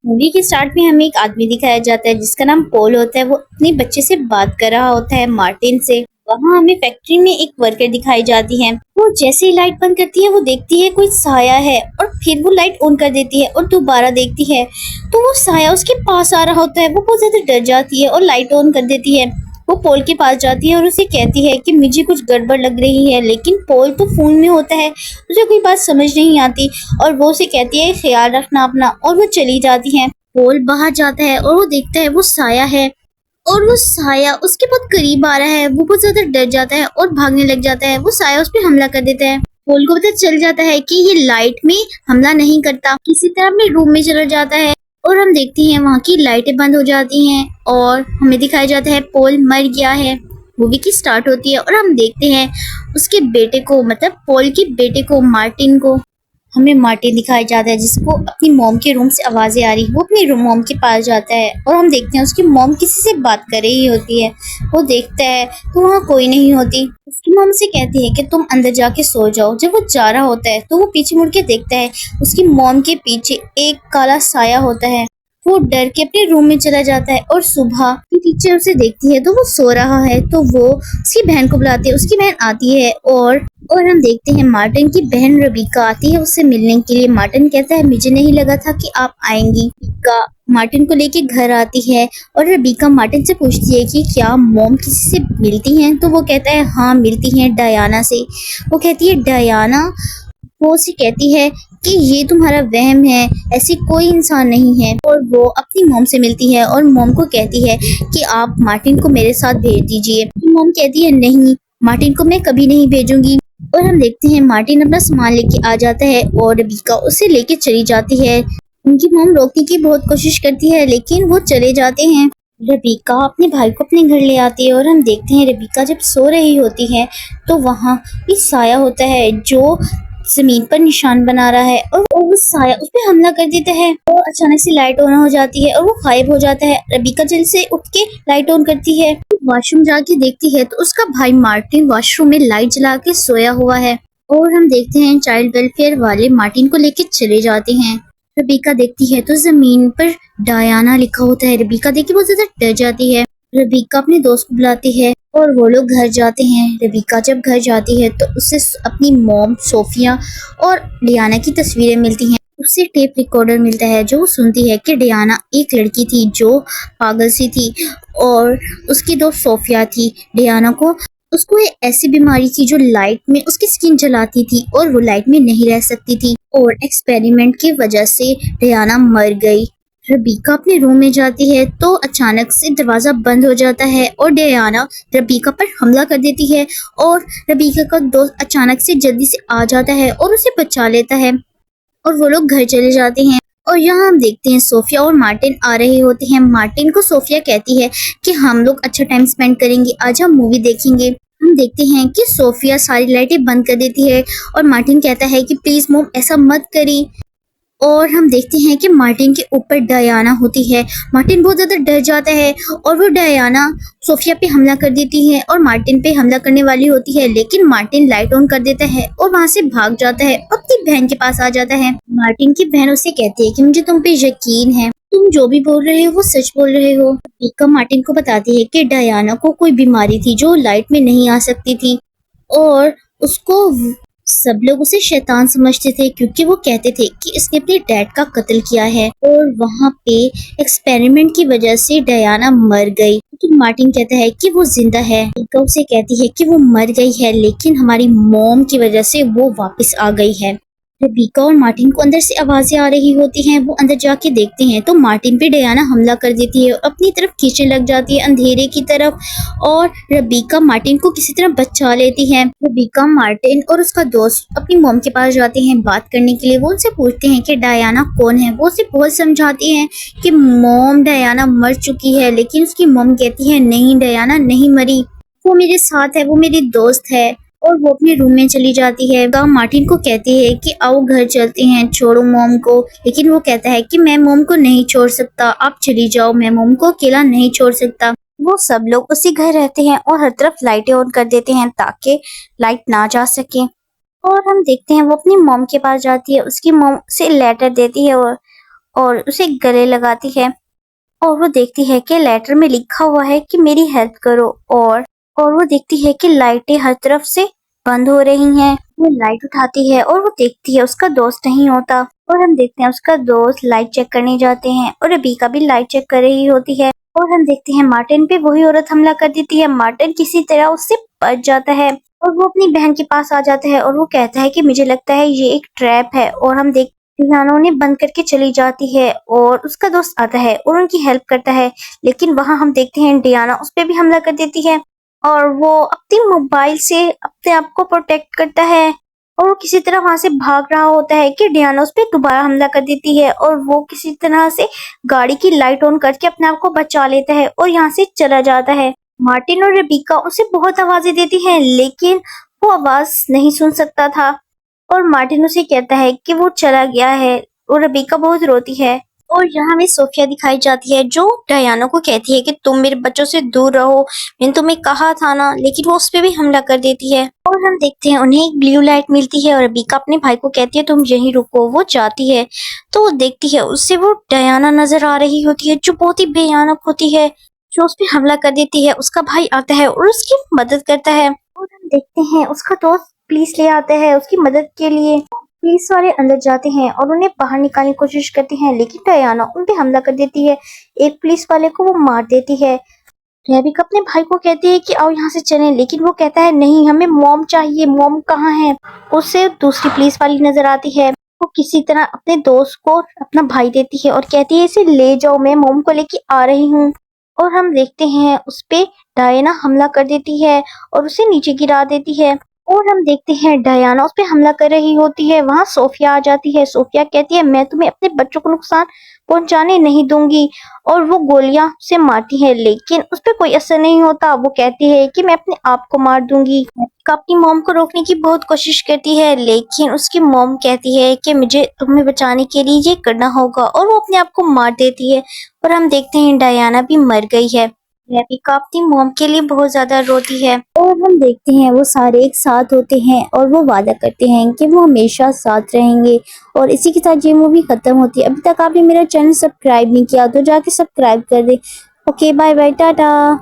Movie के start में हमें एक आदमी दिखाया जाता है जिसका नाम पॉल होता है। वो अपने बच्चे से बात कर रहा होता है, मार्टिन से। वहाँ हमें फैक्ट्री में एक वर्कर दिखाई जाती है। वो जैसे ही लाइट बंद करती है वो देखती है कोई साया है और फिर वो लाइट ऑन कर देती है और दोबारा देखती है तो वो साया उसके पास आ रहा होता है। वो बहुत ज्यादा डर जाती है और लाइट ऑन कर देती है। वो पॉल के पास जाती है और उसे कहती है कि मुझे कुछ गड़बड़ लग रही है, लेकिन पॉल तो फोन में होता है, उसे कोई बात समझ नहीं आती और वो उसे कहती है ख्याल रखना अपना, और वो चली जाती है। पॉल बाहर जाता है और वो देखता है वो साया है और वो साया उसके बहुत करीब आ रहा है। वो बहुत ज्यादा डर जाता है और भागने लग जाता है। वो साया उस पर हमला कर देता है। पॉल को पता चल जाता है कि ये लाइट में हमला नहीं करता, किसी तरह अपने रूम में चला जाता है। और हम देखते हैं वहाँ की लाइटें बंद हो जाती हैं और हमें दिखाया जाता है पॉल मर गया है। मूवी की स्टार्ट होती है और हम देखते हैं उसके बेटे को, मतलब पॉल के बेटे को, मार्टिन को। हमें मार्टिन दिखाया जाता है जिसको अपनी मॉम के रूम से आवाजें आ रही। वो अपनी मॉम के पास जाता है और हम देखते हैं उसकी मॉम किसी से बात कर रही होती है। वो देखता है तो वहाँ कोई नहीं होती। उसकी मॉम से कहती है कि तुम अंदर जाके सो जाओ। जब वो जा रहा होता है तो वो पीछे मुड़ के देखता है, उसकी मॉम के पीछे एक काला साया होता है। वो डर के अपने रूम में चला जाता है और सुबह की टीचर उसे देखती है तो वो सो रहा है। तो वो उसकी बहन को बुलाती है। उसकी बहन आती है और हम देखते हैं मार्टिन की बहन रबीका आती है उससे मिलने के लिए। मार्टिन कहता है मुझे नहीं लगा था कि आप आएंगी। रबीका मार्टिन को लेके घर आती है और रबीका मार्टिन से पूछती है कि क्या मॉम किसी से मिलती हैं। तो वो कहता है हाँ मिलती हैं, डायना से। वो कहती है डायना। वो उसे कहती है कि ये तुम्हारा वहम है, ऐसी कोई इंसान नहीं है। और वो अपनी मॉम से मिलती है और मॉम को कहती है कि आप मार्टिन को मेरे साथ भेज दीजिए। मॉम कहती है नहीं, मार्टिन को मैं कभी नहीं भेजूंगी। और हम देखते हैं मार्टिन अपना सामान लेके आ जाता है और रबीका उसे लेके चली जाती है। उनकी मॉम रोकने की बहुत कोशिश करती है लेकिन वो चले जाते हैं। रबीका अपने भाई को अपने घर ले आती है और हम देखते हैं रबीका जब सो रही होती है तो वहाँ भी साया होता है जो जमीन पर निशान बना रहा है और वो साया उस पर हमला कर देता है और अचानक से लाइट ऑन हो जाती है और वो गायब हो जाता है। रबीका जल्द से उठ के लाइट ऑन करती है, वॉशरूम जाके देखती है तो उसका भाई मार्टिन वॉशरूम में लाइट जला के सोया हुआ है। और हम देखते हैं चाइल्ड वेलफेयर वाले मार्टिन को लेके चले जाते हैं। रबीका देखती है तो जमीन पर डायना लिखा होता है। रबीका देख के बहुत ज्यादा डर जाती है। रबीका अपने दोस्त को बुलाती है और वो लोग घर जाते हैं। रबीका जब घर जाती है तो उससे अपनी मॉम सोफिया और डियाना की तस्वीरें मिलती हैं। उससे टेप रिकॉर्डर मिलता है जो सुनती है कि डियाना एक लड़की थी जो पागल सी थी और उसकी दोस्त सोफिया थी। डियाना को उसको एक ऐसी बीमारी थी जो लाइट में उसकी स्किन जलाती थी और वो लाइट में नहीं रह सकती थी और एक्सपेरिमेंट की वजह से डियाना मर गई। रबीका अपने रूम में जाती है तो अचानक से दरवाजा बंद हो जाता है और डियाना रबीका पर हमला कर देती है और रबीका का दोस्त अचानक से जल्दी से आ जाता है और उसे बचा लेता है और वो लोग घर चले जाते हैं। और यहाँ हम देखते हैं सोफिया और मार्टिन आ रहे होते हैं। मार्टिन को सोफिया कहती है कि हम लोग अच्छा टाइम स्पेंड करेंगे, आज हम मूवी देखेंगे। हम देखते हैं कि सोफिया सारी लाइटें बंद कर देती है और मार्टिन कहता है कि प्लीज मॉम ऐसा मत करी। और हम देखते हैं कि मार्टिन के ऊपर डायना होती है। मार्टिन बहुत ज्यादा डर जाता है और वो डायना सोफिया पे हमला कर देती है और मार्टिन पे हमला करने वाली होती है, लेकिन मार्टिन लाइट ऑन कर देता है और वहां से भाग जाता है, अपनी बहन के पास आ जाता है। मार्टिन की बहन उसे कहती है कि मुझे तुम पे यकीन है, तुम जो भी बोल रहे हो वो सच बोल रहे हो। मीका मार्टिन को बताती है कि डायना को कोई बीमारी थी जो लाइट में नहीं आ सकती थी और उसको सब लोग उसे शैतान समझते थे क्योंकि वो कहते थे कि इसने अपने डैड का कत्ल किया है और वहाँ पे एक्सपेरिमेंट की वजह से डायना मर गई। लेकिन मार्टिन कहता है कि वो जिंदा है। मीका उसे कहती है कि वो मर गई है लेकिन हमारी मॉम की वजह से वो वापस आ गई है। रबीका और मार्टिन को अंदर से आवाजें आ रही होती हैं। वो अंदर जाके देखते हैं तो मार्टिन पे डायना हमला कर देती है और अपनी तरफ खींचने लग जाती है अंधेरे की तरफ और रबीका मार्टिन को किसी तरह बचा लेती है। रबीका मार्टिन और उसका दोस्त अपनी मॉम के पास जाते हैं बात करने के लिए। वो उनसे पूछते हैं कि डायना कौन है। वो उसे बहुत समझाती हैं कि मॉम डायना मर चुकी है, लेकिन उसकी मॉम कहती है नहीं डायना नहीं मरी, वो मेरे साथ है, वो मेरी दोस्त है। और वो अपने रूम में चली जाती है। वह मार्टिन को कहती है कि आओ घर चलते हैं, छोड़ो मॉम को। लेकिन वो कहता है कि मैं मॉम को नहीं छोड़ सकता, आप चली जाओ, मैं मॉम को अकेला नहीं छोड़ सकता। वो सब लोग उसी घर रहते हैं और हर तरफ लाइटें ऑन कर देते हैं ताकि लाइट ना जा सके। और हम देखते हैं वो अपनी मॉम के पास जाती है, उसकी मॉम से लेटर देती है और उसे गले लगाती है और वो देखती है कि लेटर में लिखा हुआ है कि मेरी हेल्प करो। और वो देखती है कि लाइटें हर तरफ से बंद हो रही हैं। वो लाइट उठाती है और वो देखती है उसका दोस्त नहीं होता। और हम देखते हैं उसका दोस्त लाइट चेक करने जाते हैं और रबीका भी लाइट चेक कर रही होती है। और हम देखते हैं मार्टिन पे वही औरत हमला कर देती है। मार्टिन किसी तरह उससे बच जाता है और वो अपनी बहन के पास आ जाता है और वो कहता है कि मुझे लगता है ये एक ट्रैप है। और हम देखते डियाना उन्हें बंद करके चली जाती है और उसका दोस्त आता है और उनकी हेल्प करता है। लेकिन वहां हम देखते हैं डियाना उस पर भी हमला कर देती है और वो अपनी मोबाइल से अपने आप को प्रोटेक्ट करता है। और वो किसी तरह वहां से भाग रहा होता है कि डियाना उस पर दोबारा हमला कर देती है और वो किसी तरह से गाड़ी की लाइट ऑन करके अपने आप को बचा लेता है और यहाँ से चला जाता है। मार्टिन और रेबिका उसे बहुत आवाजें देती हैं लेकिन वो आवाज नहीं सुन सकता था। और मार्टिन उसे कहता है कि वो चला गया है और रेबिका बहुत रोती है। और यहाँ हमें सोफिया दिखाई जाती है जो डायना को कहती है कि तुम मेरे बच्चों से दूर रहो, मैंने तुम्हें कहा था ना। लेकिन वो उस पर भी हमला कर देती है। और हम देखते हैं उन्हें एक ब्लू लाइट मिलती है और रेबिका अपने भाई को कहती है तुम यहीं रुको। वो जाती है तो वो देखती है उससे वो डायना नजर आ रही होती है जो बहुत ही भयानक होती है, जो उस पर हमला कर देती है। उसका भाई आता है और उसकी मदद करता है। और हम देखते हैं उसका दोस्त पुलिस ले आता है उसकी मदद के लिए। पुलिस वाले अंदर जाते हैं और उन्हें बाहर निकालने की कोशिश करते हैं लेकिन डायना उन पे हमला कर देती है। एक पुलिस वाले को वो मार देती है। रेबिका अपने भाई को कहती है कि आओ यहाँ से चलें, लेकिन वो कहता है नहीं, हमें मॉम चाहिए। मॉम कहाँ है? उससे दूसरी पुलिस वाली नजर आती है। वो किसी तरह अपने दोस्त को अपना भाई देती है और कहती है इसे ले जाओ, मैं मॉम को लेके आ रही हूँ। और हम देखते हैं उस पे डायना हमला कर देती है और उसे नीचे गिरा देती है। और हम देखते हैं डायना उस पे हमला कर रही होती है। वहां सोफिया आ जाती है। सोफिया कहती है मैं तुम्हें अपने बच्चों को नुकसान पहुंचाने नहीं दूंगी। और वो गोलियां से मारती है लेकिन उस पर कोई असर नहीं होता। वो कहती है कि मैं अपने आप को मार दूंगी। अपनी मॉम को रोकने की बहुत कोशिश करती है लेकिन उसकी मॉम कहती है कि मुझे तुम्हें बचाने के लिए ये करना होगा और वो अपने आप को मार देती है। और हम देखते हैं डायना भी मर गई है। रेबिका अपनी मॉम के लिए बहुत ज्यादा रोती है। और हम देखते हैं वो सारे एक साथ होते हैं और वो वादा करते हैं कि वो हमेशा साथ रहेंगे। और इसी के साथ ये मूवी खत्म होती है। अभी तक आपने मेरा चैनल सब्सक्राइब नहीं किया तो जाके सब्सक्राइब कर दे। Okay, bye bye, Tata.